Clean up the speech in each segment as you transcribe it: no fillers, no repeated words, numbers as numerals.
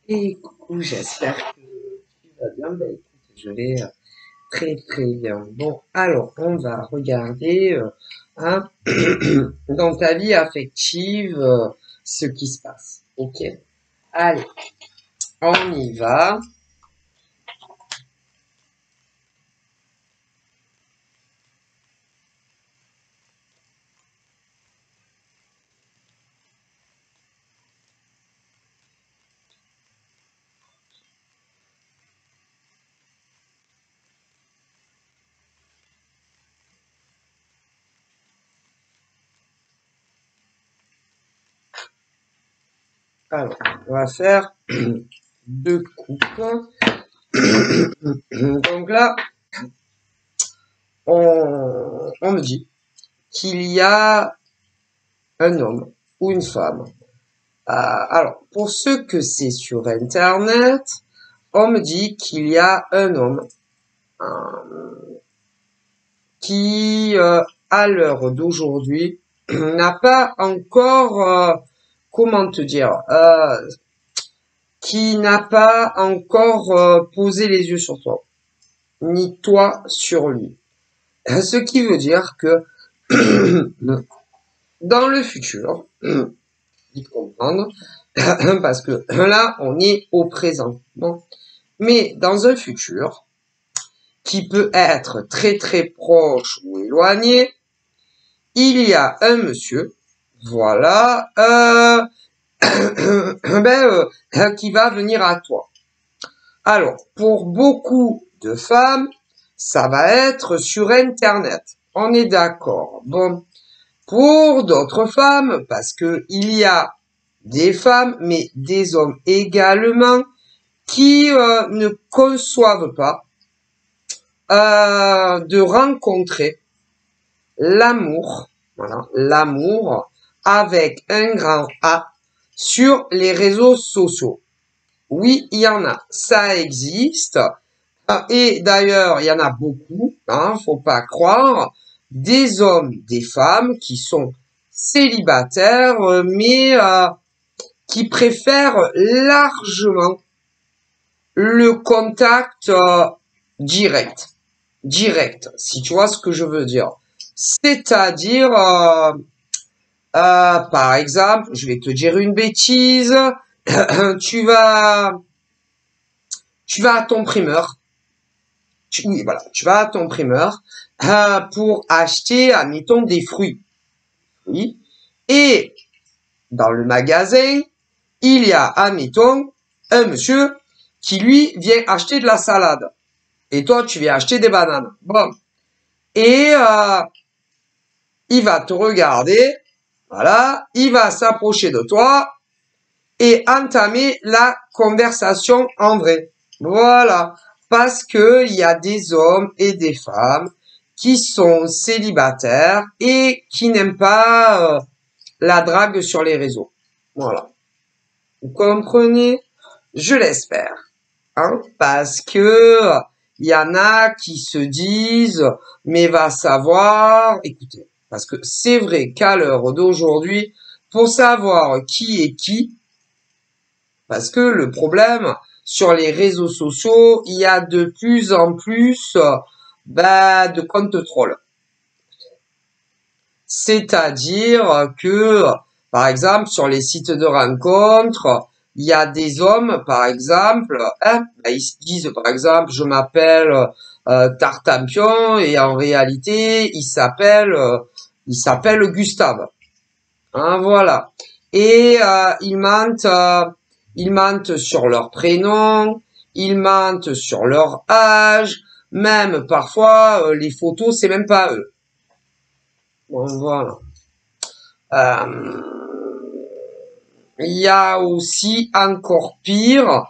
Et coucou, j'espère que tu vas bien. Ben, écoute, je vais très très bien. Bon, alors, on va regarder hein, dans ta vie affective ce qui se passe. Ok, allez, on y va. Alors, on va faire deux coupes. Donc là, on me dit qu'il y a un homme ou une femme. Alors, pour ceux que c'est sur Internet, on me dit qu'il y a un homme qui, à l'heure d'aujourd'hui, n'a pas encore, comment te dire, qui n'a pas encore posé les yeux sur toi, ni toi sur lui. Ce qui veut dire que dans le futur, vite comprendre, parce que là, on est au présent. Bon. Mais dans un futur, qui peut être très très proche ou éloigné, il y a un monsieur, voilà, qui va venir à toi. Alors, pour beaucoup de femmes, ça va être sur Internet. On est d'accord. Bon, pour d'autres femmes, parce que il y a des femmes, mais des hommes également, qui ne conçoivent pas de rencontrer l'amour, voilà, l'amour avec un grand A sur les réseaux sociaux. Oui, il y en a, ça existe. Et d'ailleurs, il y en a beaucoup, hein, faut pas croire, des hommes, des femmes qui sont célibataires, mais qui préfèrent largement le contact direct. Direct, si tu vois ce que je veux dire. C'est-à-dire, par exemple, je vais te dire une bêtise, tu vas, tu vas à ton primeur, oui, voilà, tu vas à ton primeur pour acheter, admettons, des fruits. Oui. Et dans le magasin, il y a, admettons, un monsieur qui, lui, vient acheter de la salade. Et toi, tu viens acheter des bananes. Bon. Et il va te regarder, voilà, il va s'approcher de toi et entamer la conversation en vrai. Voilà. Parce que il y a des hommes et des femmes qui sont célibataires et qui n'aiment pas la drague sur les réseaux. Voilà. Vous comprenez? Je l'espère. Hein? Parce que il y en a qui se disent, mais va savoir, écoutez, parce que c'est vrai qu'à l'heure d'aujourd'hui, pour savoir qui est qui, parce que le problème, sur les réseaux sociaux, il y a de plus en plus de comptes trolls. C'est-à-dire que, par exemple, sur les sites de rencontres, il y a des hommes, par exemple, hein, ils se disent, par exemple, je m'appelle Tartampion et en réalité, il s'appelle Gustave. Hein, voilà. Et ils mentent sur leur prénom, ils mentent sur leur âge, même parfois les photos, c'est même pas eux. Bon, voilà. Euh, il y a aussi encore pire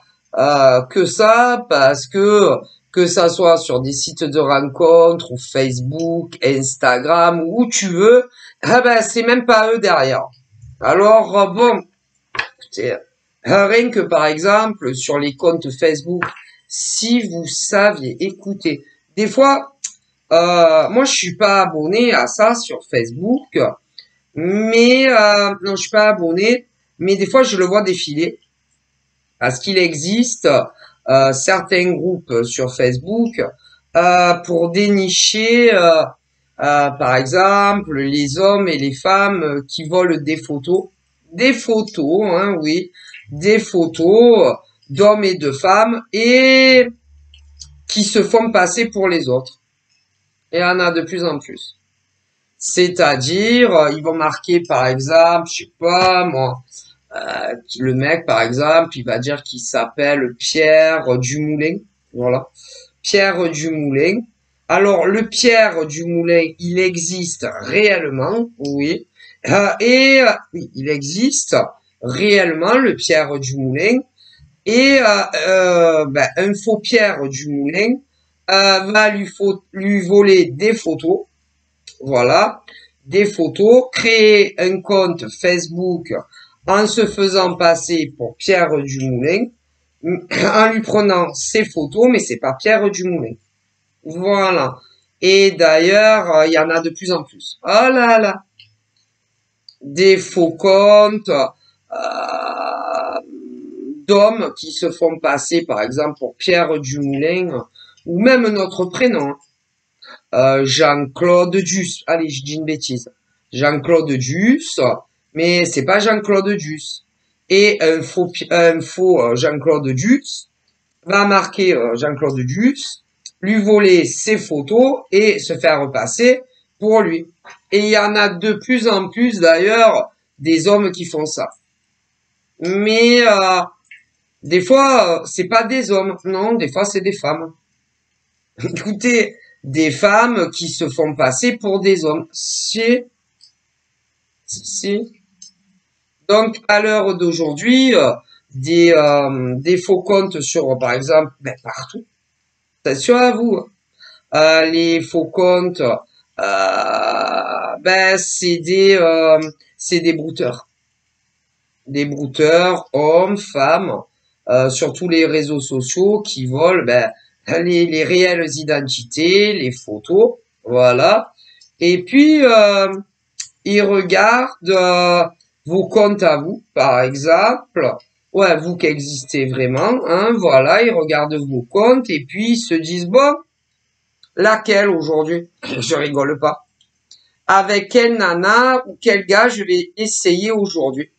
que ça, parce que ça soit sur des sites de rencontres ou Facebook, Instagram, où tu veux, c'est même pas eux derrière. Alors bon, écoutez, rien que par exemple sur les comptes Facebook, si vous saviez, écoutez, des fois, moi je suis pas abonné à ça sur Facebook, mais non, je suis pas abonné, mais des fois je le vois défiler parce qu'il existe certains groupes sur Facebook pour dénicher, par exemple, les hommes et les femmes qui volent des photos, hein, oui, des photos d'hommes et de femmes et qui se font passer pour les autres. Et il y en a de plus en plus. C'est-à-dire, ils vont marquer, par exemple, je sais pas moi, le mec, par exemple, il va dire qu'il s'appelle Pierre Dumoulin. Voilà. Pierre Dumoulin. Alors, le Pierre Dumoulin, il existe réellement, oui. Oui, il existe réellement, le Pierre Dumoulin. Et un faux Pierre Dumoulin va lui voler des photos, voilà, des photos, créer un compte Facebook en se faisant passer pour Pierre Dumoulin, en lui prenant ses photos, mais c'est pas Pierre Dumoulin. Voilà. Et d'ailleurs, il y en a de plus en plus. Oh là là. Des faux comptes d'hommes qui se font passer, par exemple, pour Pierre Dumoulin, ou même notre prénom. Jean-Claude Duss. Allez, je dis une bêtise. Jean-Claude Duss, mais c'est pas Jean-Claude Duss. Et un faux Jean-Claude Duss va marquer Jean-Claude Duss, lui voler ses photos et se faire repasser pour lui. Et il y en a de plus en plus d'ailleurs des hommes qui font ça. Mais des fois, c'est pas des hommes, non, des fois c'est des femmes. Écoutez, des femmes qui se font passer pour des hommes. Si. Donc, à l'heure d'aujourd'hui, des faux comptes sur, par exemple, partout. Attention à vous. Les faux comptes, c'est des brouteurs. Des brouteurs, hommes, femmes, sur tous les réseaux sociaux qui volent, les réelles identités, les photos, voilà. Et puis, ils regardent vos comptes à vous, par exemple. Ouais, vous qui existez vraiment, hein, voilà, ils regardent vos comptes et puis ils se disent, bon, laquelle aujourd'hui? Je rigole pas. Avec quelle nana ou quel gars je vais essayer aujourd'hui?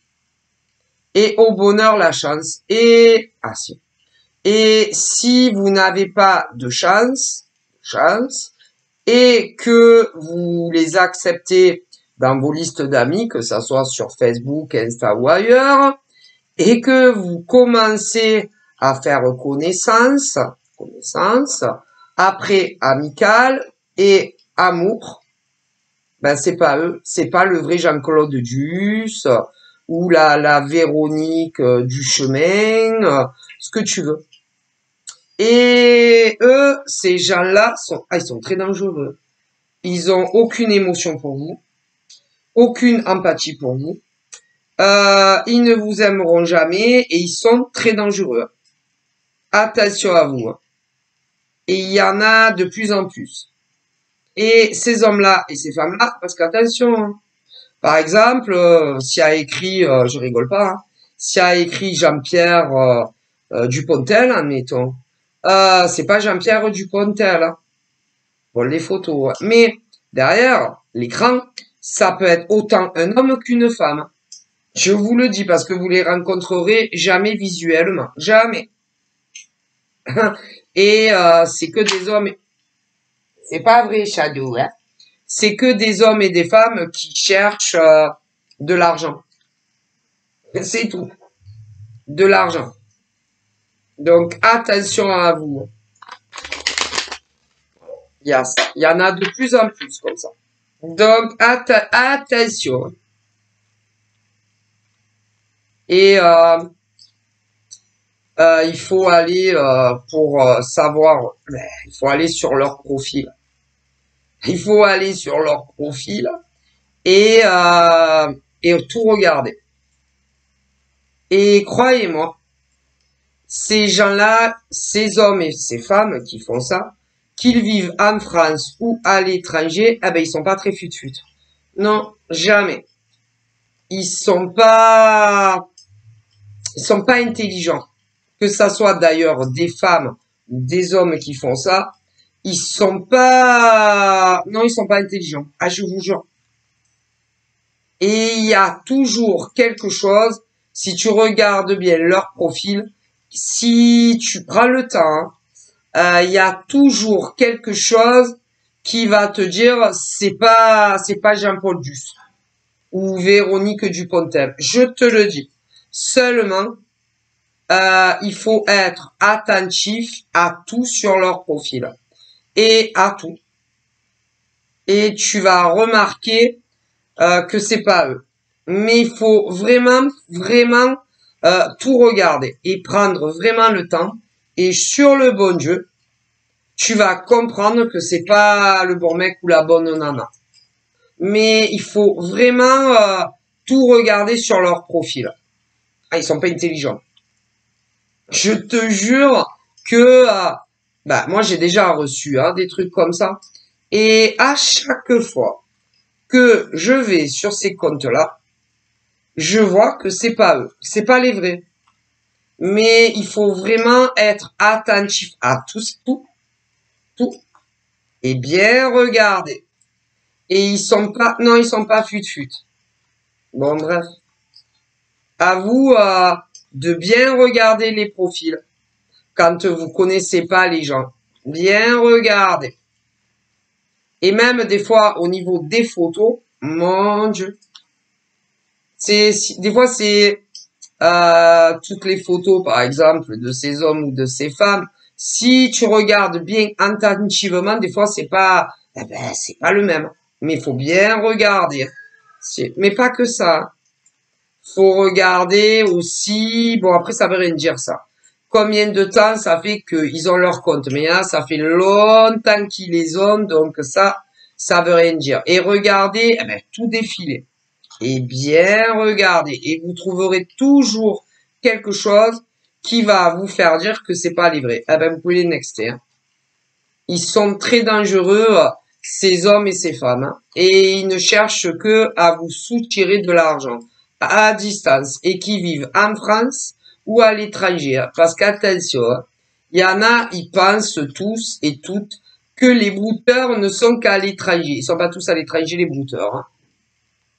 Et au bonheur, la chance. Et si vous n'avez pas de chance, et que vous les acceptez dans vos listes d'amis, que ça soit sur Facebook, Insta ou ailleurs, et que vous commencez à faire connaissance, après amical et amour, c'est pas eux, c'est pas le vrai Jean-Claude Duss ou la Véronique Duchemin, ce que tu veux. Et eux, ces gens-là ils sont très dangereux. Ils ont aucune émotion pour vous, aucune empathie pour vous. Ils ne vous aimeront jamais et ils sont très dangereux. Attention à vous. Et il y en a de plus en plus. Et ces hommes-là et ces femmes-là, parce qu'attention, par exemple, s'il y a écrit, je rigole pas, hein, s'il y a écrit Jean-Pierre Dupontel, admettons, c'est pas Jean-Pierre Dupontel, hein, pour les photos. Hein. Mais derrière l'écran, ça peut être autant un homme qu'une femme. Je vous le dis parce que vous les rencontrerez jamais visuellement, jamais. Et c'est que des hommes. C'est pas vrai, Shadow. Hein. C'est que des hommes et des femmes qui cherchent de l'argent. C'est tout. De l'argent. Donc attention à vous. Il y en a de plus en plus comme ça. Donc attention. Et il faut aller pour savoir, il faut aller sur leur profil. Il faut aller sur leur profil et tout regarder. Et croyez-moi, ces gens-là, ces hommes et ces femmes qui font ça, qu'ils vivent en France ou à l'étranger, ils sont pas très fut-fut. Non, jamais. Ils sont pas Ils sont pas intelligents. Que ça soit d'ailleurs des femmes ou des hommes qui font ça, ils sont pas, non, ils sont pas intelligents. Ah, je vous jure. Et il y a toujours quelque chose, si tu regardes bien leur profil, si tu prends le temps, il y a toujours quelque chose qui va te dire c'est pas Jean-Paul Duss ou Véronique Dupontel. Je te le dis. Seulement, il faut être attentif à tout sur leur profil et à tout. Et tu vas remarquer que c'est pas eux. Mais il faut vraiment tout regarder et prendre vraiment le temps. Et sur le bon Dieu, tu vas comprendre que c'est pas le bon mec ou la bonne nana. Mais il faut vraiment tout regarder sur leur profil. Ah, ils sont pas intelligents. Je te jure que moi j'ai déjà reçu des trucs comme ça. Et à chaque fois que je vais sur ces comptes-là, je vois que c'est pas eux, c'est pas les vrais. Mais il faut vraiment être attentif à tout, et bien regarder. Et ils sont pas fut-fut. Bon, bref. À vous de bien regarder les profils quand vous connaissez pas les gens. Bien regarder. Et même des fois, au niveau des photos, mon Dieu. Des fois, c'est toutes les photos, par exemple, de ces hommes ou de ces femmes. Si tu regardes bien attentivement, des fois, c'est pas le même. Mais il faut bien regarder. Mais pas que ça. Faut regarder aussi, bon après ça veut rien dire ça. Combien de temps ça fait qu'ils ont leur compte? Mais ça fait longtemps qu'ils les ont, donc ça veut rien dire. Et regardez, tout défiler. Et bien regarder. Et vous trouverez toujours quelque chose qui va vous faire dire que c'est pas les vrais. Vous pouvez les nexter. Hein. Ils sont très dangereux, ces hommes et ces femmes. Hein. Et ils ne cherchent que à vous soutirer de l'argent à distance et qui vivent en France ou à l'étranger. Parce qu'attention, il y en a, ils pensent tous et toutes que les brouteurs ne sont qu'à l'étranger. Ils sont pas tous à l'étranger, les brouteurs. Hein.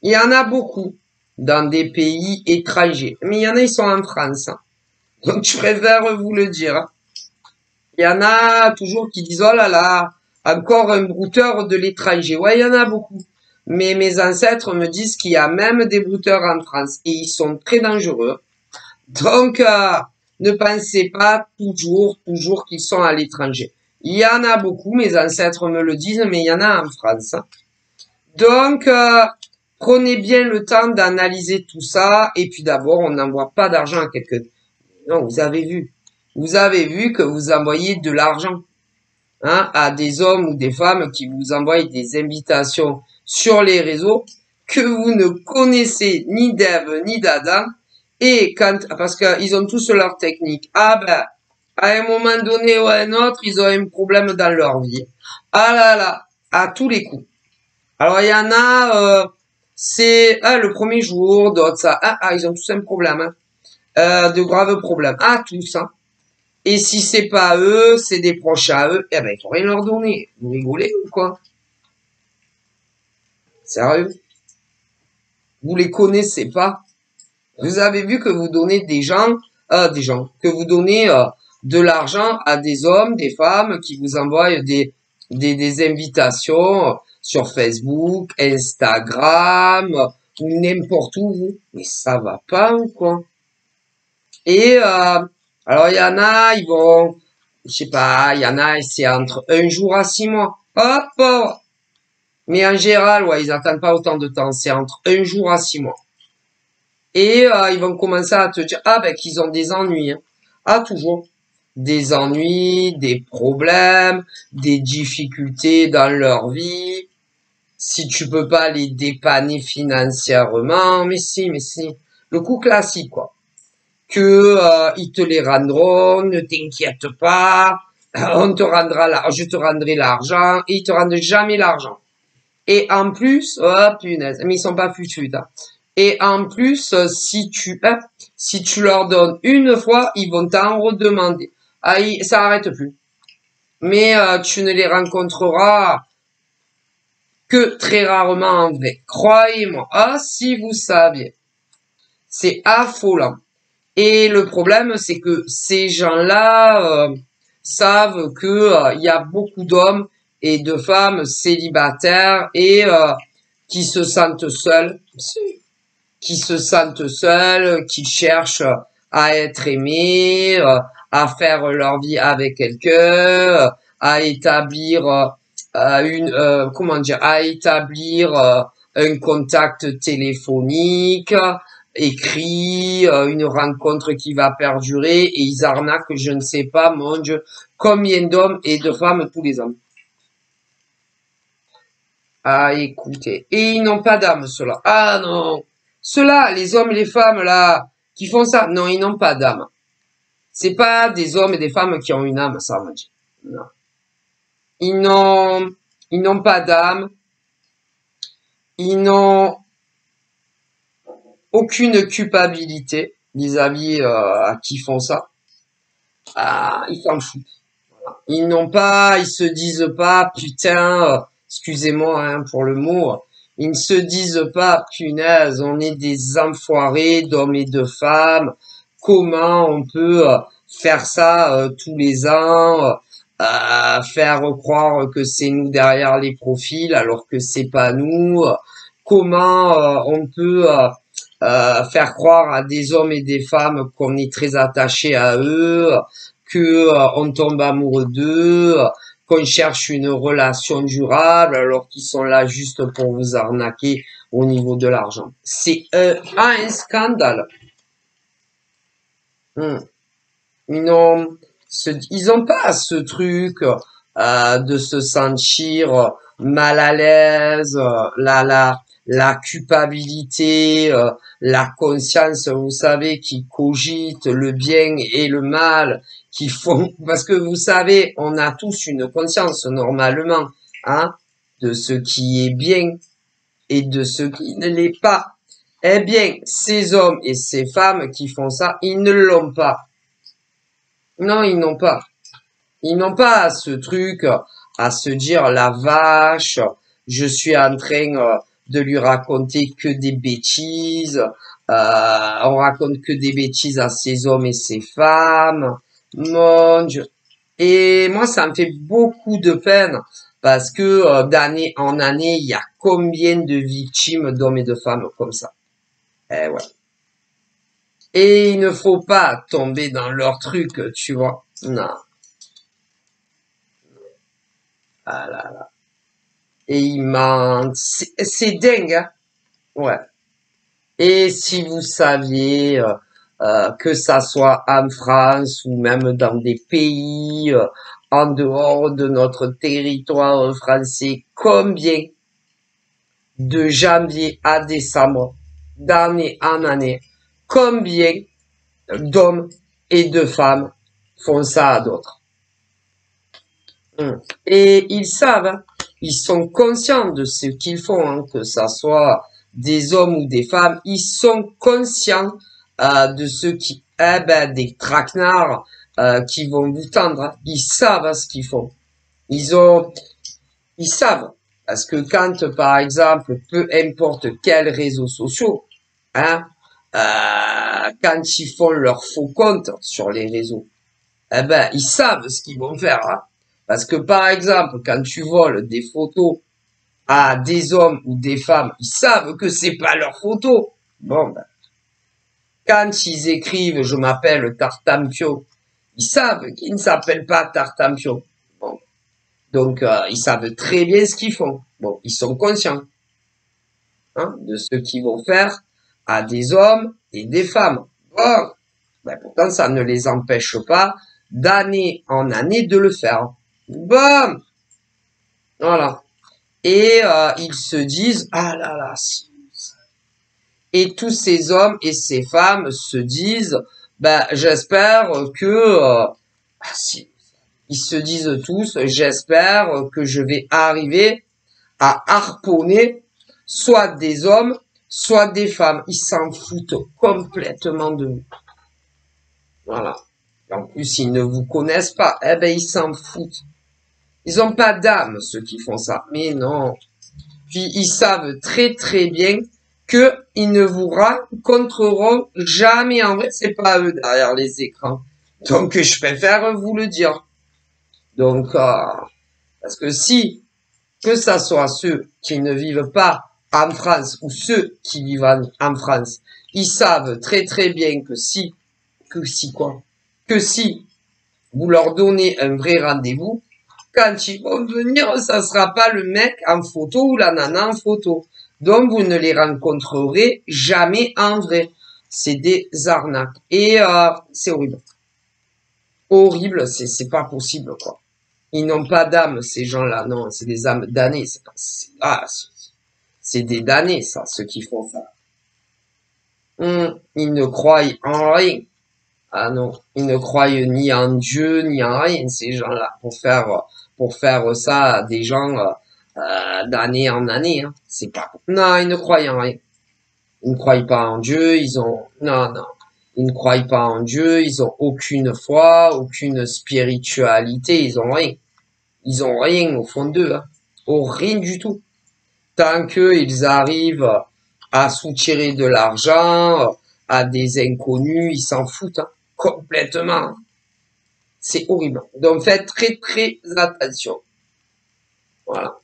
Il y en a beaucoup dans des pays étrangers. Mais il y en a, ils sont en France. Hein. Donc, je préfère vous le dire. Hein. Il y en a toujours qui disent, oh là là, encore un brouteur de l'étranger. Ouais, il y en a beaucoup. Mais mes ancêtres me disent qu'il y a même des brouteurs en France. Et ils sont très dangereux. Donc, ne pensez pas toujours qu'ils sont à l'étranger. Il y en a beaucoup, mes ancêtres me le disent, mais il y en a en France. Donc, prenez bien le temps d'analyser tout ça. Et puis d'abord, on n'envoie pas d'argent à quelqu'un. Non, vous avez vu. Vous avez vu que vous envoyez de l'argent à des hommes ou des femmes qui vous envoient des invitations sur les réseaux que vous ne connaissez ni d'Ève ni d'Adam. Et parce qu'ils ont tous leur technique. À un moment donné ou à un autre, ils ont un problème dans leur vie. Ah là là, à tous les coups. Alors il y en a, c'est le premier jour, d'autres ça. Ils ont tous un problème, de graves problèmes. Tous. Hein. Et si c'est pas eux, c'est des proches à eux, il faut rien leur donner. Vous rigolez ou quoi? Sérieux? Vous les connaissez pas? Vous avez vu que vous donnez que vous donnez de l'argent à des hommes, des femmes qui vous envoient des invitations sur Facebook, Instagram ou n'importe où. Vous. Mais ça va pas ou quoi? Et alors il y en a, ils vont, je sais pas, il y en a, c'est entre 1 jour à 6 mois. Hop! Mais en général, ouais, ils attendent pas autant de temps. C'est entre 1 jour à 6 mois. Et ils vont commencer à te dire, qu'ils ont des ennuis. Hein. Toujours. Des ennuis, des problèmes, des difficultés dans leur vie. Si tu peux pas les dépanner financièrement, mais si. Le coup classique, quoi. Que ils te les rendront, ne t'inquiète pas, je te rendrai l'argent, et ils te rendent jamais l'argent. Et en plus, punaise, mais ils sont pas foutus, hein. Et en plus, si tu leur donnes une fois, ils vont t'en redemander. Ah, ça arrête plus. Mais tu ne les rencontreras que très rarement en vrai. Croyez-moi. Ah, si vous saviez. C'est affolant. Et le problème, c'est que ces gens-là savent que il y a beaucoup d'hommes et de femmes célibataires et qui se sentent seuls, qui cherchent à être aimés, à faire leur vie avec quelqu'un, à établir à établir un contact téléphonique, écrit, une rencontre qui va perdurer et ils arnaquent, je ne sais pas, mon Dieu, combien d'hommes et de femmes tous les ans. Ah, écoutez. Et ils n'ont pas d'âme, ceux-là. Ah non. Ceux-là, les hommes et les femmes, là, qui font ça, non, ils n'ont pas d'âme. C'est pas des hommes et des femmes qui ont une âme, ça, mon Dieu. Non. Ils n'ont, ils n'ont pas d'âme. Ils n'ont aucune culpabilité vis-à-vis à qui font ça. Ah, ils s'en foutent. Ils se disent pas, putain, excusez-moi hein, pour le mot, ils ne se disent pas, punaise, on est des enfoirés d'hommes et de femmes, comment on peut faire ça tous les ans, faire croire que c'est nous derrière les profils alors que c'est pas nous, comment on peut faire croire à des hommes et des femmes qu'on est très attaché à eux, que on tombe amoureux d'eux, qu'on cherche une relation durable alors qu'ils sont là juste pour vous arnaquer au niveau de l'argent. C'est un scandale. Hmm. Ils ont pas ce truc de se sentir mal à l'aise, la culpabilité, la conscience, vous savez, qui cogite le bien et le mal, qui font, parce que vous savez, on a tous une conscience normalement, hein, de ce qui est bien et de ce qui ne l'est pas. Eh bien, ces hommes et ces femmes qui font ça, ils ne l'ont pas. Non, ils n'ont pas. Ils n'ont pas ce truc à se dire la vache, je suis en train de lui raconter que des bêtises. On raconte que des bêtises à ces hommes et ces femmes. Mon Dieu. Et moi, ça me fait beaucoup de peine parce que d'année en année, il y a combien de victimes d'hommes et de femmes comme ça. Eh ouais. Et il ne faut pas tomber dans leur truc, tu vois. Non. Ah là là. Et ils mentent. C'est dingue, hein. Ouais. Et si vous saviez que ça soit en France ou même dans des pays en dehors de notre territoire français, combien de janvier à décembre, d'année en année, combien d'hommes et de femmes font ça à d'autres. Et ils savent, hein, ils sont conscients de ce qu'ils font, hein, que ça soit des hommes ou des femmes, ils sont conscients de ce qui, des traquenards qui vont vous tendre, hein. Ils savent ce qu'ils font. Ils savent. Parce que quand, par exemple, peu importe quels réseaux sociaux, hein, quand ils font leur faux compte sur les réseaux, ils savent ce qu'ils vont faire, hein. Parce que, par exemple, quand tu voles des photos à des hommes ou des femmes, ils savent que c'est pas leur photo. Bon, quand ils écrivent, je m'appelle Tartampio, ils savent qu'ils ne s'appellent pas Tartampio. Bon. Donc, ils savent très bien ce qu'ils font. Bon, ils sont conscients, hein, de ce qu'ils vont faire à des hommes et des femmes. Bon. Pourtant, ça ne les empêche pas d'année en année de le faire. Bon. Voilà. Et ils se disent, ah là là, et tous ces hommes et ces femmes se disent, j'espère que, si, ils se disent tous, j'espère que je vais arriver à harponner soit des hommes, soit des femmes, ils s'en foutent complètement de vous. Voilà. En plus, ils ne vous connaissent pas. Eh ben, ils s'en foutent. Ils ont pas d'âme, ceux qui font ça. Mais non. Puis, ils savent très très bien que ils ne vous rencontreront jamais. En vrai, c'est pas eux derrière les écrans. Donc, je préfère vous le dire. Donc, parce que si, que ça soit ceux qui ne vivent pas en France ou ceux qui vivent en France, ils savent très très bien que si vous leur donnez un vrai rendez-vous, quand ils vont venir, ça sera pas le mec en photo ou la nana en photo. Donc, vous ne les rencontrerez jamais en vrai. C'est des arnaques. Et c'est horrible. Horrible, c'est pas possible, quoi. Ils n'ont pas d'âme, ces gens-là. Non, c'est des âmes damnées. C'est des damnés, ça, ceux qui font ça. Ils ne croient en rien. Ah non, ils ne croient ni en Dieu, ni en rien, ces gens-là, pour faire ça à des gens d'année en année. Hein. C'est pas. Non, ils ne croient en rien. Ils ne croient pas en Dieu, non. Ils ne croient pas en Dieu, ils ont aucune foi, aucune spiritualité, ils ont rien. Ils ont rien au fond d'eux, hein. Rien du tout. Tant qu'ils arrivent à soutirer de l'argent à des inconnus, ils s'en foutent, hein, complètement. C'est horrible. Donc faites très très attention. Voilà.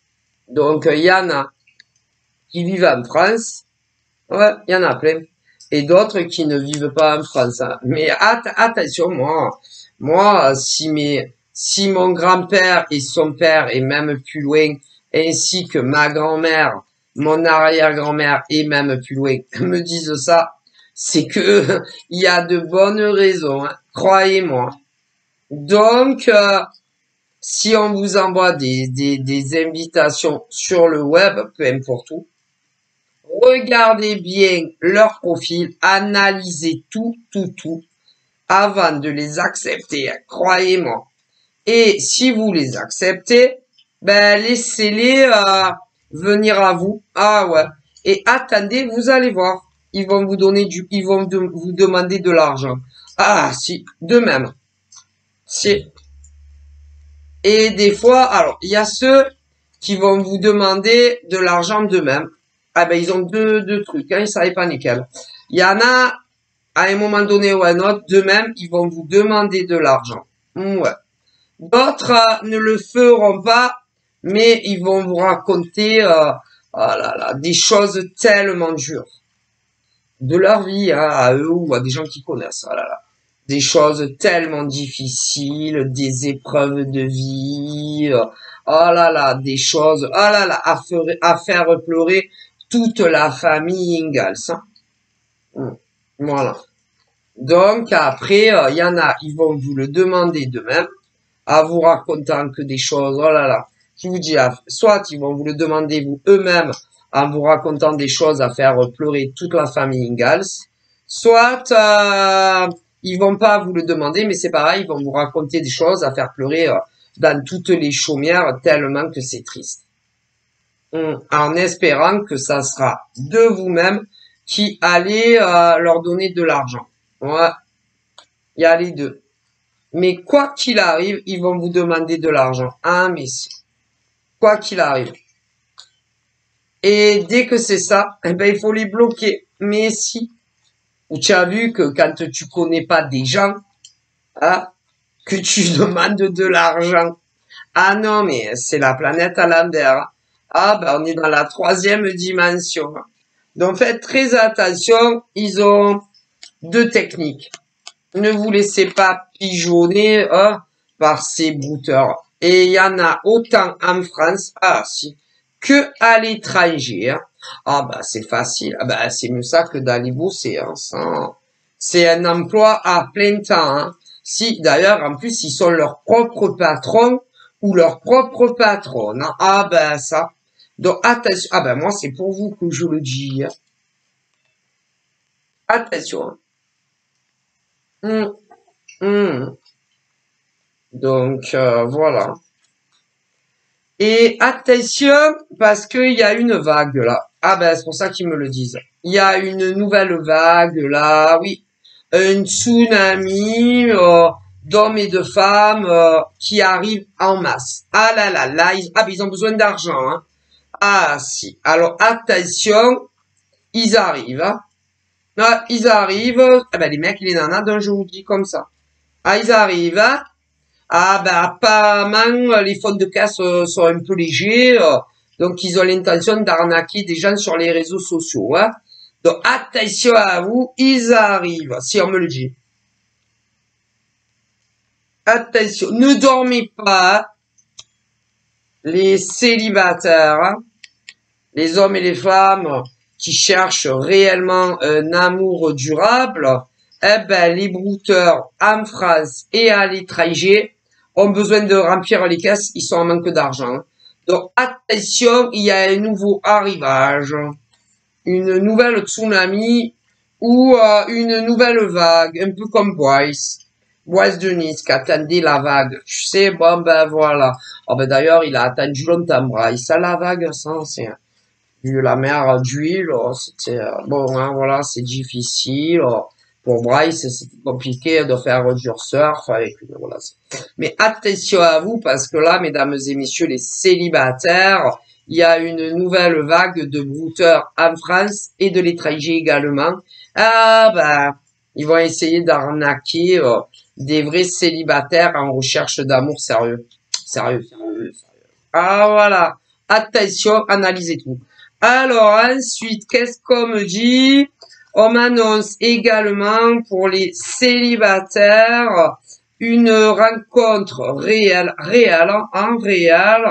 Donc il y en a qui vivent en France. Ouais, il y en a plein. Et d'autres qui ne vivent pas en France. Hein. Mais attention, moi, si mon grand-père et son père, et même plus loin, ainsi que ma grand-mère, mon arrière-grand-mère, et même plus loin, me disent ça, c'est que il y a de bonnes raisons, hein, croyez-moi. Donc, si on vous envoie des invitations sur le web, peu importe où, regardez bien leur profil, analysez tout, avant de les accepter, hein, croyez-moi. Et si vous les acceptez, ben laissez-les venir à vous. Ah ouais. Et attendez, vous allez voir. Ils vont vous vous demander de l'argent. Ah si, de même. Si. Et des fois, alors, il y a ceux qui vont vous demander de l'argent d'eux-mêmes. Ah ben, ils ont deux trucs, hein, ils savent pas lesquels. Il y en a, à un moment donné ou à un autre, d'eux-mêmes, ils vont vous demander de l'argent. Ouais. D'autres ne le feront pas, mais ils vont vous raconter oh là là, des choses tellement dures de leur vie, hein, à eux ou à des gens qui connaissent. Oh là là. Des choses tellement difficiles, des épreuves de vie, oh là là, des choses, oh là là, à faire pleurer toute la famille Ingalls. Hein. Voilà. Donc après, il y en a, ils vont vous le demander d'eux-mêmes, à vous racontant que des choses, oh là là, je vous dis, soit ils vont vous le demander vous eux-mêmes, en vous racontant des choses à faire pleurer toute la famille Ingalls, soit ils vont pas vous le demander, mais c'est pareil, ils vont vous raconter des choses à faire pleurer dans toutes les chaumières tellement que c'est triste. En espérant que ça sera de vous-même qui allez leur donner de l'argent. Ouais, il y a les deux. Mais quoi qu'il arrive, ils vont vous demander de l'argent. Ah, mais si. Quoi qu'il arrive. Et dès que c'est ça, eh ben, il faut les bloquer. Mais si. Ou tu as vu que quand tu connais pas des gens, hein, que tu demandes de l'argent. Ah non, mais c'est la planète à l'envers. Ah, ben, on est dans la 3e dimension. Donc, faites très attention. Ils ont 2 techniques. Ne vous laissez pas pigeonner par ces brouteurs. Et il y en a autant en France, que à l'étranger. Hein. Ah bah c'est facile. Ah bah c'est mieux ça que d'aller bosser. Hein. C'est un emploi à plein temps. Hein. Si d'ailleurs en plus ils sont leurs propres patrons ou leurs propres patronnes. Hein. Ah bah ça. Donc attention. Ah bah moi c'est pour vous que je le dis. Hein. Attention. Hein. Donc voilà. Et attention parce qu'il y a une vague là. Ah ben, c'est pour ça qu'ils me le disent. Il y a une nouvelle vague là, oui. Un tsunami d'hommes et de femmes qui arrivent en masse. Ah là là, là, ah ben, ils ont besoin d'argent. Hein. Ah si. Alors attention, ils arrivent. Hein. Ah, ils arrivent. Ah ben, les mecs, les nanas, d'un je vous dis comme ça. Ah, ils arrivent. Hein. Ah ben apparemment les fonds de caisse sont un peu légers, donc ils ont l'intention d'arnaquer des gens sur les réseaux sociaux. Hein. Donc attention à vous, ils arrivent, si on me le dit. Attention, ne dormez pas, hein, les célibataires, hein, les hommes et les femmes qui cherchent réellement un amour durable. Eh ben les brouteurs en France et à l'étranger ont besoin de remplir les caisses, ils sont en manque d'argent. Donc attention, il y a un nouveau arrivage, une nouvelle tsunami ou une nouvelle vague, un peu comme Bryce. Bryce de Nice qui attendait la vague. Tu sais, bon ben voilà. Oh ben d'ailleurs, il a attendu longtemps Bryce. Ça la vague, ça, c'est vu la mer d'huile, c'était bon, hein, voilà, c'est difficile. Pour Bryce, c'était compliqué de faire du surf avec voilà. Mais attention à vous parce que là, mesdames et messieurs, les célibataires, il y a une nouvelle vague de brouteurs en France et de l'étranger également. Ah ben, ils vont essayer d'arnaquer des vrais célibataires en recherche d'amour sérieux. Sérieux, sérieux, sérieux. Ah voilà. Attention, analysez tout. Alors ensuite, qu'est-ce qu'on me dit? On m'annonce également pour les célibataires une rencontre réelle, en réel,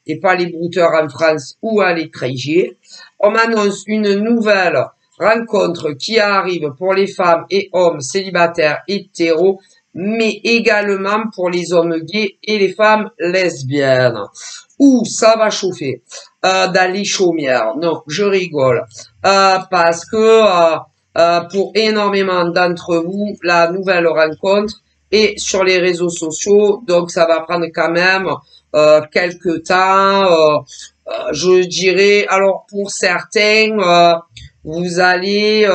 et pas les brouteurs en France ou à l'étranger. On m'annonce une nouvelle rencontre qui arrive pour les femmes et hommes célibataires hétéros, mais également pour les hommes gays et les femmes lesbiennes. Ouh, ça va chauffer dans les chaumières. Non, je rigole. Parce que pour énormément d'entre vous, la nouvelle rencontre est sur les réseaux sociaux. Donc, ça va prendre quand même quelques temps. Je dirais, alors pour certains, vous allez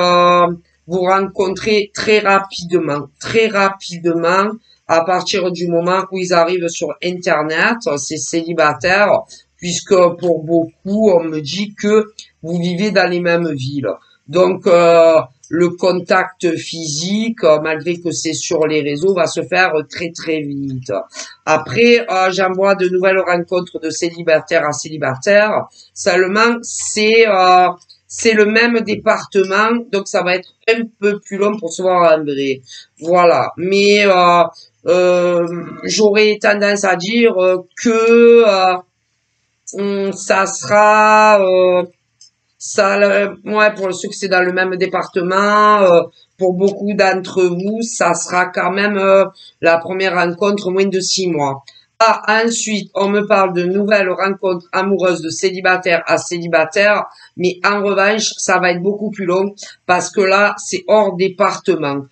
vous rencontrer très rapidement. Très rapidement à partir du moment où ils arrivent sur Internet, ces célibataires, puisque pour beaucoup, on me dit que vous vivez dans les mêmes villes. Donc, le contact physique, malgré que c'est sur les réseaux, va se faire très très vite. Après, j'envoie de nouvelles rencontres de célibataire à célibataire. Seulement, c'est le même département, donc ça va être un peu plus long pour se voir en vrai. Voilà. Mais j'aurais tendance à dire que ça sera ça, ouais, pour ceux que c'est dans le même département, pour beaucoup d'entre vous, ça sera quand même la première rencontre moins de 6 mois. Ah, ensuite, on me parle de nouvelles rencontres amoureuses de célibataire à célibataire, mais en revanche, ça va être beaucoup plus long parce que là, c'est hors département.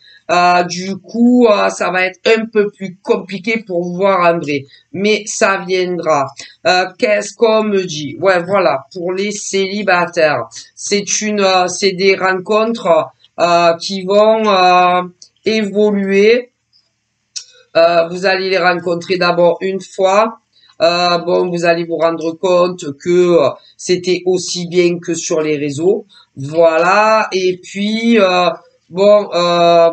Du coup, ça va être un peu plus compliqué pour vous voir en vrai, mais ça viendra. Qu'est-ce qu'on me dit? Ouais, voilà, pour les célibataires, c'est des rencontres qui vont évoluer. Vous allez les rencontrer d'abord une fois. Bon, vous allez vous rendre compte que c'était aussi bien que sur les réseaux. Voilà. Et puis, bon,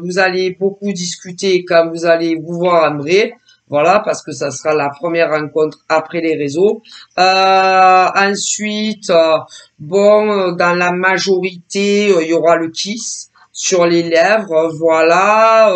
vous allez beaucoup discuter quand vous allez vous voir en vrai. Voilà, parce que ça sera la première rencontre après les réseaux. Ensuite, bon, dans la majorité, il y aura le kiss sur les lèvres. Voilà.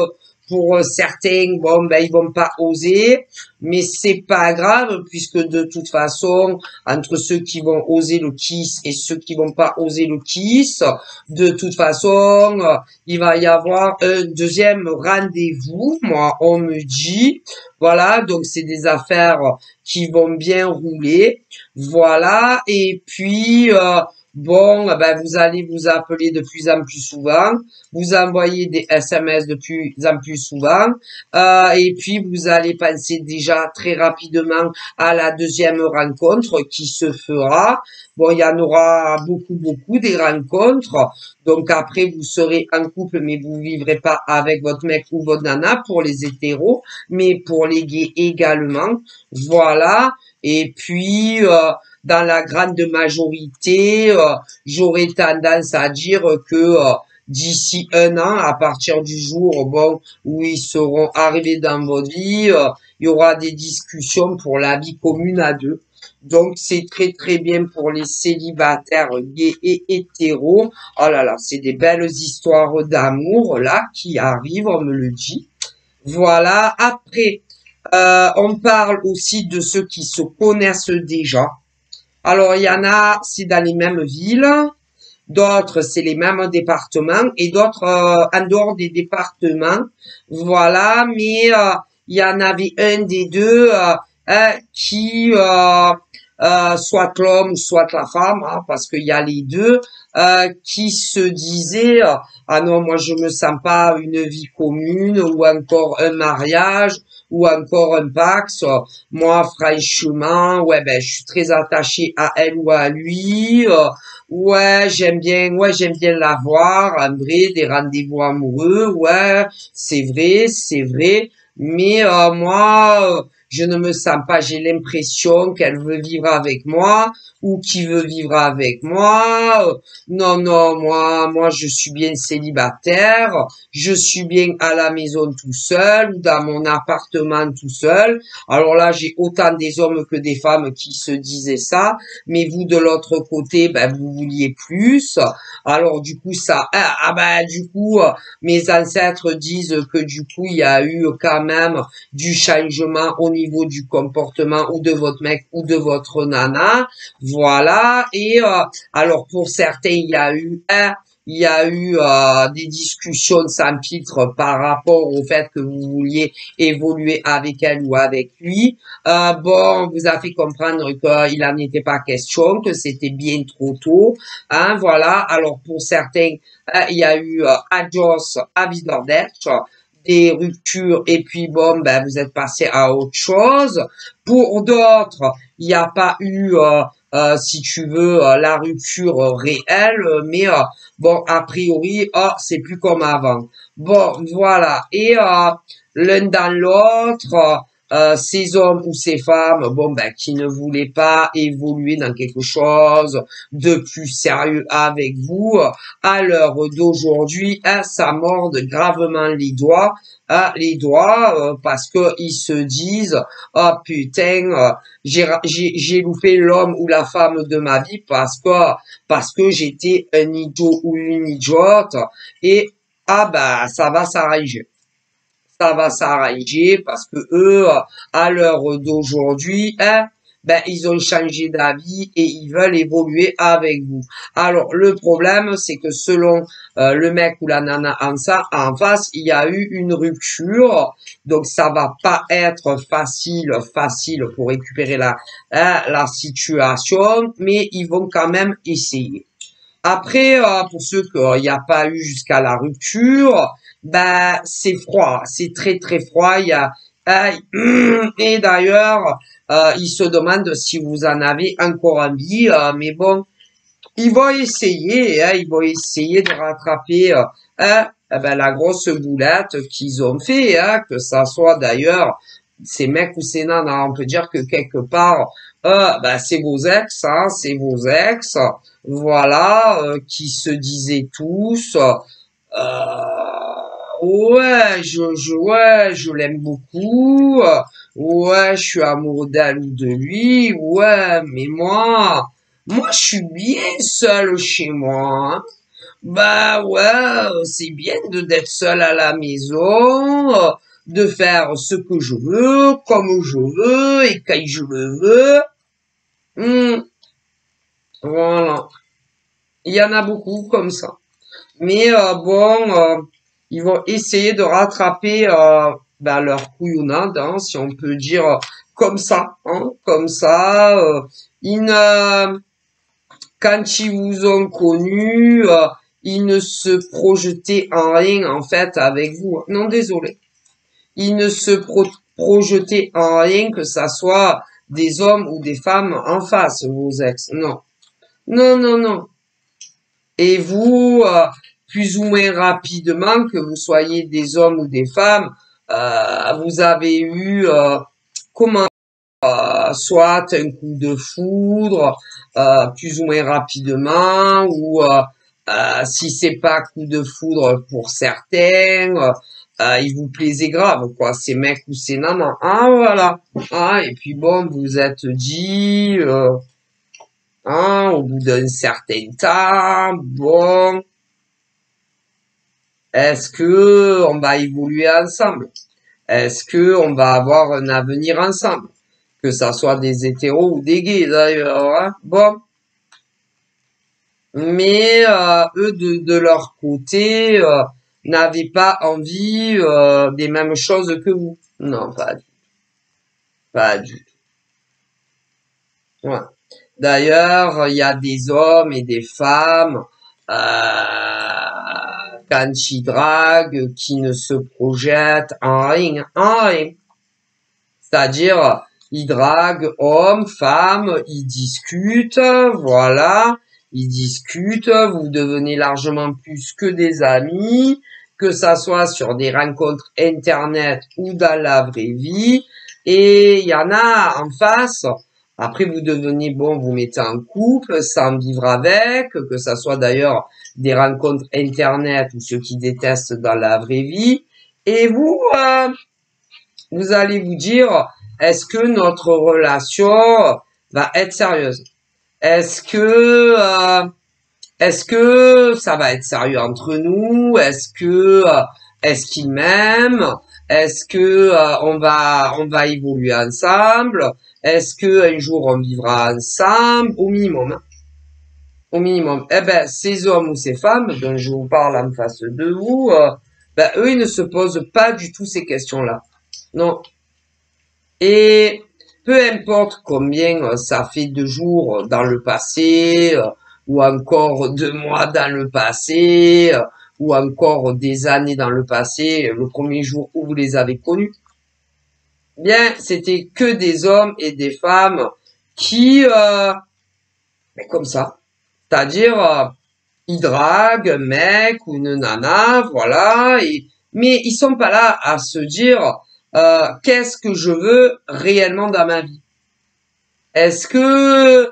Pour certains, bon, ben, ils vont pas oser, mais c'est pas grave, puisque de toute façon, entre ceux qui vont oser le kiss et ceux qui vont pas oser le kiss, de toute façon, il va y avoir un deuxième rendez-vous, moi, on me dit. Voilà, donc c'est des affaires qui vont bien rouler. Voilà, et puis, bon, ben, vous allez vous appeler de plus en plus souvent, vous envoyer des SMS de plus en plus souvent, et puis vous allez penser déjà très rapidement à la deuxième rencontre qui se fera. Bon, il y en aura beaucoup, beaucoup des rencontres. Donc après, vous serez en couple, mais vous vivrez pas avec votre mec ou votre nana pour les hétéros, mais pour les gays également. Voilà. Et puis, dans la grande majorité, j'aurais tendance à dire que d'ici un an, à partir du jour bon où ils seront arrivés dans votre vie, il y aura des discussions pour la vie commune à deux. Donc c'est très très bien pour les célibataires gays et hétéros. Oh là là, c'est des belles histoires d'amour là qui arrivent, on me le dit. Voilà. Après, on parle aussi de ceux qui se connaissent déjà. Alors, il y en a, c'est dans les mêmes villes, d'autres, c'est les mêmes départements, et d'autres en dehors des départements. Voilà, mais il y en avait un des deux qui, soit l'homme, soit la femme, hein, parce qu'il y a les deux, qui se disait ah non, moi je me sens pas une vie commune ou encore un mariage ou encore un Pax. Moi, franchement, ouais, ben, je suis très attaché à elle ou à lui. Ouais, j'aime bien la voir. En vrai, des rendez-vous amoureux, ouais, c'est vrai, c'est vrai. Mais moi, je ne me sens pas. J'ai l'impression qu'elle veut vivre avec moi ou qui veut vivre avec moi. Non, non, moi, je suis bien célibataire. Je suis bien à la maison tout seul ou dans mon appartement tout seul. Alors là, j'ai autant des hommes que des femmes qui se disaient ça. Mais vous, de l'autre côté, ben, vous vouliez plus. Alors, du coup, mes ancêtres disent que du coup, il y a eu quand même du changement au niveau du comportement ou de votre mec ou de votre nana. Voilà. Et alors pour certains, il y a eu des discussions sans filtre par rapport au fait que vous vouliez évoluer avec elle ou avec lui. Bon, on vous a fait comprendre qu'il en était pas question, que c'était bien trop tôt. Hein, voilà. Alors pour certains, il y a eu adios, arrivederci, des ruptures et puis bon, ben vous êtes passé à autre chose. Pour d'autres, il n'y a pas eu si tu veux, la rupture réelle, mais bon, a priori, c'est plus comme avant. Bon, voilà. Et l'un dans l'autre, ces hommes ou ces femmes, bon, ben, qui ne voulaient pas évoluer dans quelque chose de plus sérieux avec vous, à l'heure d'aujourd'hui, ça morde gravement les doigts, parce que ils se disent, oh putain, j'ai loupé l'homme ou la femme de ma vie parce que j'étais un idiot ou une idiote et bah ça va s'arranger. Ça va s'arranger parce que eux, à l'heure d'aujourd'hui, hein, ben ils ont changé d'avis et ils veulent évoluer avec vous. Alors le problème, c'est que selon le mec ou la nana en face, il y a eu une rupture, donc ça va pas être facile pour récupérer la situation, mais ils vont quand même essayer. Après, pour ceux qu'il n'y a pas eu jusqu'à la rupture, ben c'est froid, c'est très très froid. Il y a et d'ailleurs, ils se demandent si vous en avez encore envie, mais bon, ils vont essayer de rattraper ben, la grosse boulette qu'ils ont fait, hein, que ça soit d'ailleurs ces mecs ou ces nanas. On peut dire que quelque part, ben, c'est vos ex, hein, c'est vos ex, voilà, qui se disaient tous, ouais, je l'aime beaucoup, ouais, je suis amoureux d'elle ou de lui, ouais, mais moi, je suis bien seul chez moi, hein. Bah ouais, c'est bien d'être seul à la maison, de faire ce que je veux, comme je veux et quand je le veux. Voilà. Il y en a beaucoup comme ça. Mais bon, ils vont essayer de rattraper ben, leur couillonnade, hein, si on peut dire comme ça, hein, comme ça. Ils ne quand ils vous ont connu, ils ne se projetaient en rien, en fait, avec vous. Non, désolé. Ils ne se projetaient en rien, que ça soit des hommes ou des femmes en face, vos ex. Non. Non, non, non. Et vous, plus ou moins rapidement, que vous soyez des hommes ou des femmes, vous avez eu, comment, soit un coup de foudre, plus ou moins rapidement, ou si c'est pas coup de foudre pour certains, il vous plaisait grave, quoi, ces mecs ou ces nanas. Ah, voilà. Ah, et puis bon, vous êtes dit, au bout d'un certain temps, bon, est-ce que on va évoluer ensemble? Est-ce que on va avoir un avenir ensemble? Que ça soit des hétéros ou des gays d'ailleurs, hein? Bon. Mais eux de leur côté n'avaient pas envie des mêmes choses que vous. Non, pas du tout. Ouais. D'ailleurs, il y a des hommes et des femmes quand ils draguent qui ne se projettent en rien, en rien. C'est-à-dire, ils draguent hommes, femmes, ils discutent, voilà, ils discutent, vous devenez largement plus que des amis, que ça soit sur des rencontres internet ou dans la vraie vie, et il y en a en face, après vous devenez, bon, vous mettez en couple, sans vivre avec, que ça soit d'ailleurs des rencontres internet ou ceux qui détestent dans la vraie vie, et vous allez vous dire, est-ce que notre relation va être sérieuse? Est-ce que ça va être sérieux entre nous? Est-ce qu'il m'aime? Est-ce que on va évoluer ensemble? Est-ce que un jour on vivra ensemble? Au minimum, hein. Au minimum. Eh ben, ces hommes ou ces femmes dont je vous parle en face de vous, ben, eux, ils ne se posent pas du tout ces questions-là. Non. Et peu importe combien ça fait de jours dans le passé, ou encore 2 mois dans le passé, ou encore des années dans le passé, le premier jour où vous les avez connus, bien, c'était que des hommes et des femmes qui, mais comme ça, c'est-à-dire, ils draguent un mec ou une nana, voilà, mais ils sont pas là à se dire, qu'est-ce que je veux réellement dans ma vie? Est-ce que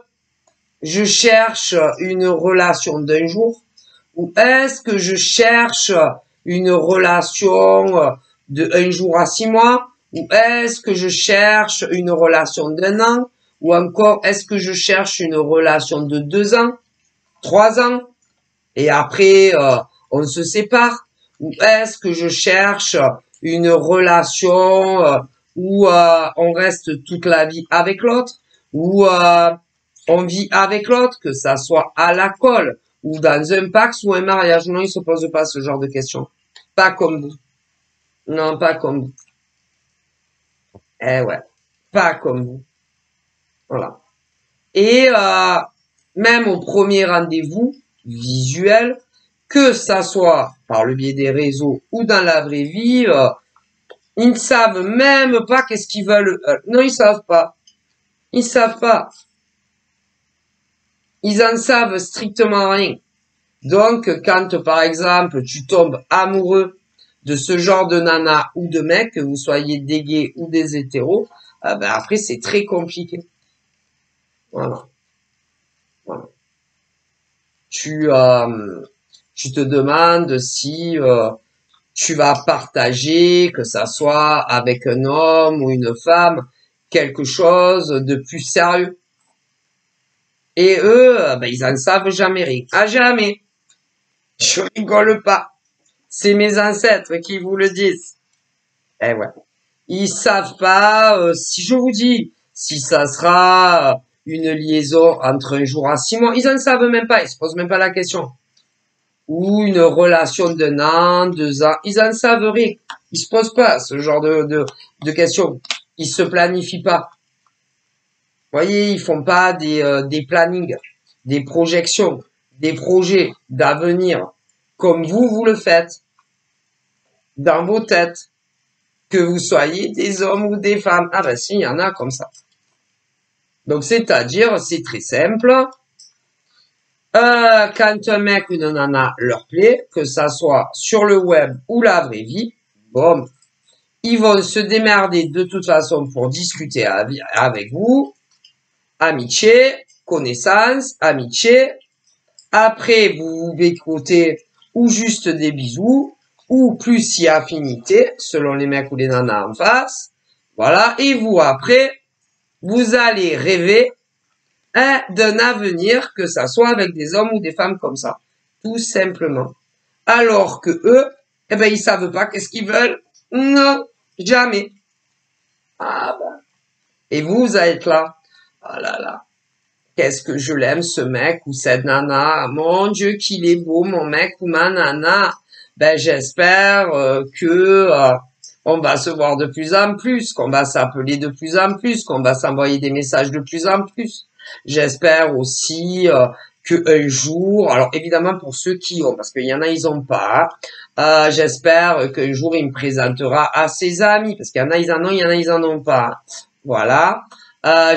je cherche une relation d'un jour? Ou est-ce que je cherche une relation de 1 jour à 6 mois? Ou est-ce que je cherche une relation d'1 an? Ou encore, est-ce que je cherche une relation de 2 ans, 3 ans? Et après, on se sépare? Ou est-ce que je cherche une relation où on reste toute la vie avec l'autre? Ou on vit avec l'autre, que ça soit à la colle, ou dans un Pacs ou un mariage? Non, il se pose pas ce genre de questions. Pas comme vous. Non, pas comme vous. Eh ouais, pas comme vous. Voilà. Et même au premier rendez-vous visuel, que ça soit par le biais des réseaux ou dans la vraie vie, ils ne savent même pas qu'est-ce qu'ils veulent. Non, ils savent pas. Ils savent pas. Ils en savent strictement rien. Donc, quand par exemple tu tombes amoureux de ce genre de nana ou de mec, que vous soyez des gays ou des hétéros, ben après c'est très compliqué. Voilà. Voilà. Tu, tu te demandes si tu vas partager, que ça soit avec un homme ou une femme, quelque chose de plus sérieux. Et eux, ben, ils en savent jamais rien. À jamais. Je rigole pas. C'est mes ancêtres qui vous le disent. Eh ouais. Ils savent pas, si je vous dis, si ça sera une liaison entre 1 jour à 6 mois. Ils en savent même pas. Ils se posent même pas la question. Ou une relation d'1 an, 2 ans. Ils en savent rien. Ils se posent pas ce genre de questions. Ils se planifient pas. Vous voyez, ils font pas des plannings. des projections, des projets d'avenir, comme vous le faites, dans vos têtes, que vous soyez des hommes ou des femmes. Ah ben si, il y en a comme ça. Donc, c'est-à-dire, c'est très simple. Quand un mec ou une nana leur plaît, que ça soit sur le web ou la vraie vie, bon, ils vont se démerder de toute façon pour discuter avec vous. Amitié, connaissance, amitié. Après, vous vous bécotez ou juste des bisous, ou plus si affinité, selon les mecs ou les nanas en face. Voilà. Et vous, après, vous allez rêver d'un avenir, que ça soit avec des hommes ou des femmes comme ça. Tout simplement. Alors que eux, eh ben, ils savent pas qu'est-ce qu'ils veulent. Non, jamais. Ah ben. Et vous allez être là. Ah là là. Qu'est-ce que je l'aime, ce mec ou cette nana. Mon Dieu, qu'il est beau, mon mec ou ma nana. Ben, j'espère que on va se voir de plus en plus, qu'on va s'appeler de plus en plus, qu'on va s'envoyer des messages de plus en plus. J'espère aussi que un jour, alors évidemment pour ceux qui ont, parce qu'il y en a ils ont pas, j'espère qu'un jour il me présentera à ses amis, parce qu'il y en a ils en ont, il y en a ils en ont pas. Voilà.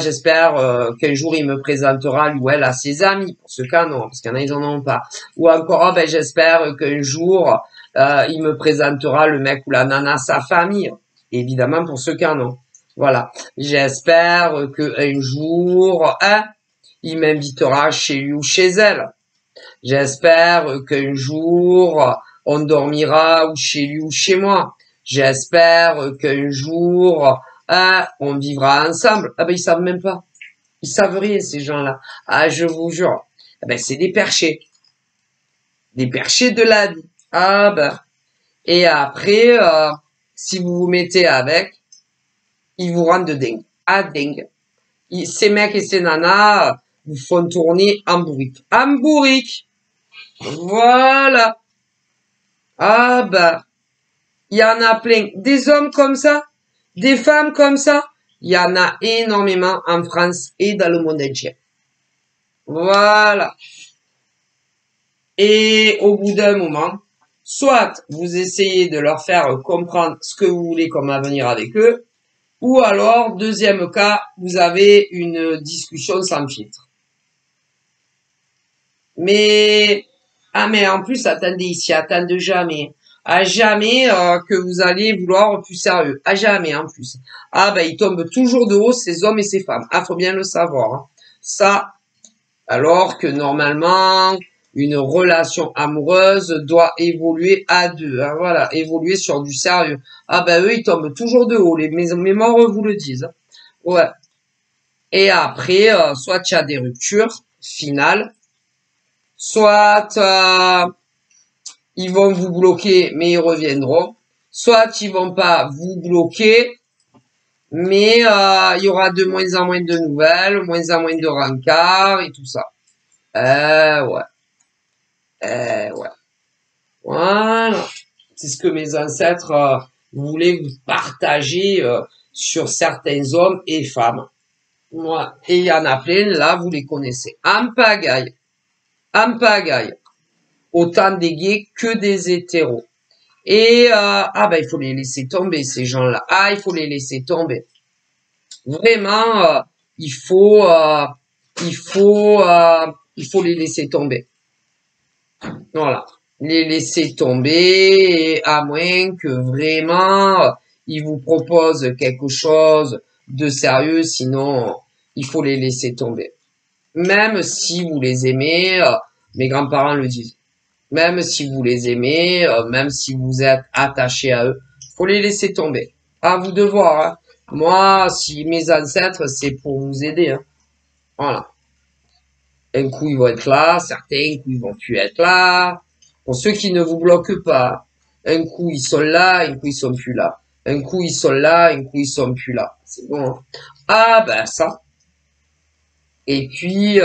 J'espère qu'un jour il me présentera lui ou elle à ses amis, pour ceux cas non, parce qu'il y en a ils en ont pas. Ou encore, ben j'espère qu'un jour il me présentera le mec ou la nana à sa famille, évidemment pour ceux cas non. Voilà. J'espère qu'un jour, il m'invitera chez lui ou chez elle. J'espère qu'un jour, on dormira ou chez lui ou chez moi. J'espère qu'un jour, on vivra ensemble. Ah ben, ils savent même pas. Ils savent rien, ces gens-là. Ah, je vous jure. Ah ben, c'est des perchés. Des perchés de la vie. Ah ben. Et après, si vous vous mettez avec, ils vous rendent de dingue. Ah, dingue. Ces mecs et ces nanas vous font tourner en bourrique. En bourrique. Voilà. Ah bah, il y en a plein. Des hommes comme ça, des femmes comme ça, il y en a énormément en France et dans le monde entier. Voilà. Et au bout d'un moment, soit vous essayez de leur faire comprendre ce que vous voulez comme avenir avec eux, ou alors, deuxième cas, vous avez une discussion sans filtre. Mais, mais en plus, attendez, ils s'y attendent jamais. À jamais que vous allez vouloir plus sérieux. À jamais, en plus. Ah, ben, ils tombent toujours de haut, ces hommes et ces femmes. Ah, faut bien le savoir. Hein. Ça, alors que normalement, une relation amoureuse doit évoluer à deux. Hein, voilà, évoluer sur du sérieux. Ah, ben, eux, ils tombent toujours de haut. Les mémoires vous le disent. Hein. Ouais. Et après, soit tu as des ruptures finales, soit ils vont vous bloquer, mais ils reviendront. Soit ils vont pas vous bloquer, mais il y aura de moins en moins de nouvelles, moins en moins de rencarts et tout ça. Ouais. Ouais. Voilà. C'est ce que mes ancêtres voulaient vous partager sur certains hommes et femmes. Ouais. Et il y en a plein, là, vous les connaissez. En pagaille. En pagaille. Autant des gays que des hétéros. Et il faut les laisser tomber ces gens-là. Ah, il faut les laisser tomber. Vraiment, il faut les laisser tomber. Voilà, les laisser tomber, à moins que vraiment ils vous proposent quelque chose de sérieux. Sinon, il faut les laisser tomber. Même si vous les aimez, mes grands-parents le disent. Même si vous les aimez, même si vous êtes attaché à eux, faut les laisser tomber. À vous de voir. Hein. Moi, si mes ancêtres, c'est pour vous aider. Hein. Voilà. Un coup, ils vont être là. Certains, un coup, ils vont plus être là. Pour ceux qui ne vous bloquent pas. Un coup, ils sont là. Un coup, ils sont plus là. Un coup, ils sont là. Un coup, ils sont plus là. C'est bon. Hein. Ah, ben, ça. Et puis,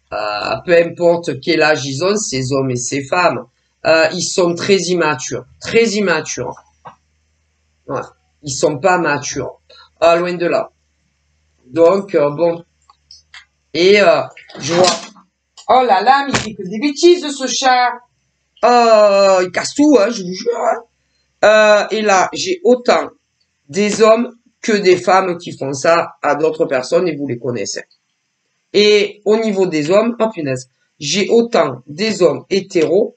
peu importe quel âge ils ont, ces hommes et ces femmes, ils sont très immatures. Très immatures. Ouais. Ils sont pas matures. Ah, loin de là. Donc, bon. Et je vois Oh là là, mais il fait que des bêtises, ce chat. Il casse tout, hein, je vous jure. Hein. Et là, j'ai autant des hommes que des femmes qui font ça à d'autres personnes et vous les connaissez. Et au niveau des hommes, oh punaise, j'ai autant des hommes hétéros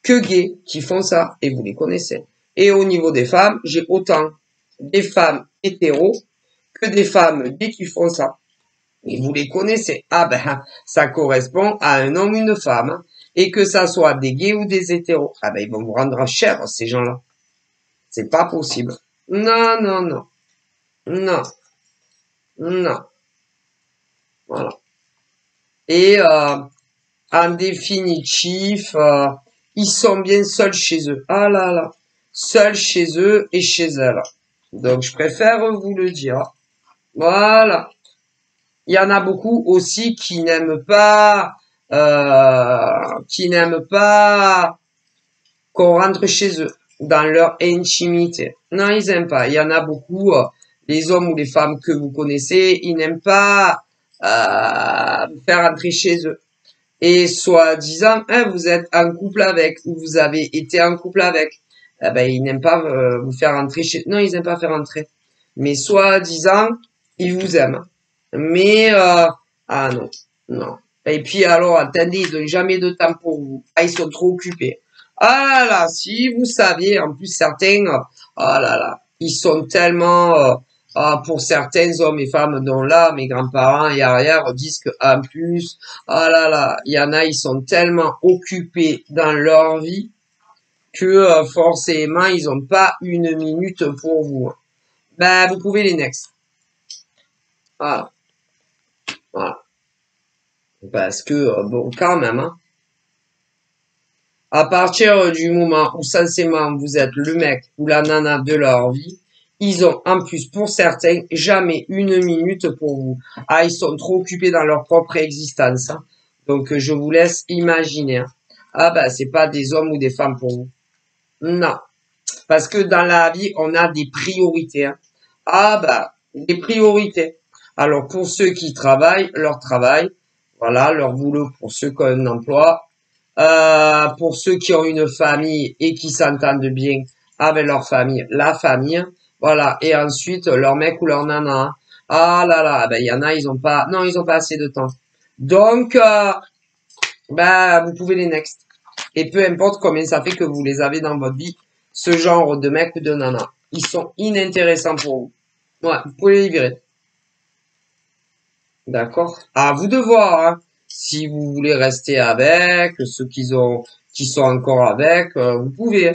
que gays qui font ça et vous les connaissez. Et au niveau des femmes, j'ai autant des femmes hétéros que des femmes gays qui font ça. Et vous les connaissez. Ah ben, ça correspond à un homme ou une femme. Hein. Et que ça soit des gays ou des hétéros. Ah ben, ils vont vous rendre cher, ces gens-là. C'est pas possible. Non, non, non. Non. Non. Voilà. Et en définitif, ils sont bien seuls chez eux. Ah là là. Seuls chez eux et chez elles. Donc, je préfère vous le dire. Voilà. Il y en a beaucoup aussi qui n'aiment pas qu'on rentre chez eux, dans leur intimité. Non, ils aiment pas. Il y en a beaucoup, les hommes ou les femmes que vous connaissez, ils n'aiment pas vous faire rentrer chez eux. Et soi-disant, hein, vous êtes en couple avec, ou vous avez été en couple avec, eh ben, ils n'aiment pas vous faire rentrer chez eux. Non, ils n'aiment pas faire rentrer. Mais soi-disant, ils vous aiment. Mais, ah non, non. Et puis alors, attendez, ils n'ont jamais de temps pour vous. Ah, ils sont trop occupés. Ah là, si vous saviez, en plus certains, ah là là, ils sont tellement, pour certains hommes et femmes dont là, mes grands-parents et arrière disent qu'en plus, ah là là, il y en a, ils sont tellement occupés dans leur vie que forcément, ils n'ont pas une minute pour vous. Ben, vous pouvez les next. Voilà, voilà. Parce que, bon, quand même, hein, à partir du moment où censément vous êtes le mec ou la nana de leur vie, ils ont en plus pour certains jamais une minute pour vous. Ah, ils sont trop occupés dans leur propre existence. Hein. Donc je vous laisse imaginer. Hein. Ah ben c'est pas des hommes ou des femmes pour vous. Non. Parce que dans la vie, on a des priorités. Hein. Ah ben, des priorités. Alors pour ceux qui travaillent, leur travail, voilà, leur boulot pour ceux qui ont un emploi, pour ceux qui ont une famille et qui s'entendent bien avec leur famille, la famille, voilà. Et ensuite, leur mec ou leur nana. Ah là là, ben il y en a, ils ont pas, non, ils ont pas assez de temps. Donc, ben vous pouvez les next. Et peu importe combien ça fait que vous les avez dans votre vie, ce genre de mec ou de nana, ils sont inintéressants pour vous. Ouais, vous pouvez les virer. D'accord? À vous de voir, hein. Si vous voulez rester avec, ceux qui sont encore avec, vous pouvez.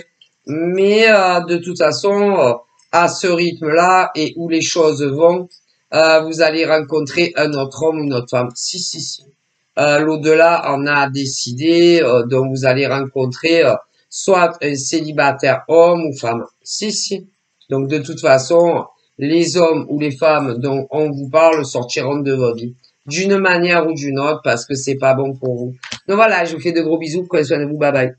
Mais de toute façon, à ce rythme-là et où les choses vont, vous allez rencontrer un autre homme ou une autre femme. Si, si, si. L'au-delà en a décidé, donc vous allez rencontrer soit un célibataire homme ou femme. Si, si. Donc de toute façon, les hommes ou les femmes dont on vous parle sortiront de votre vie. D'une manière ou d'une autre, parce que c'est pas bon pour vous. Donc voilà, je vous fais de gros bisous, prenez soin de vous, bye bye.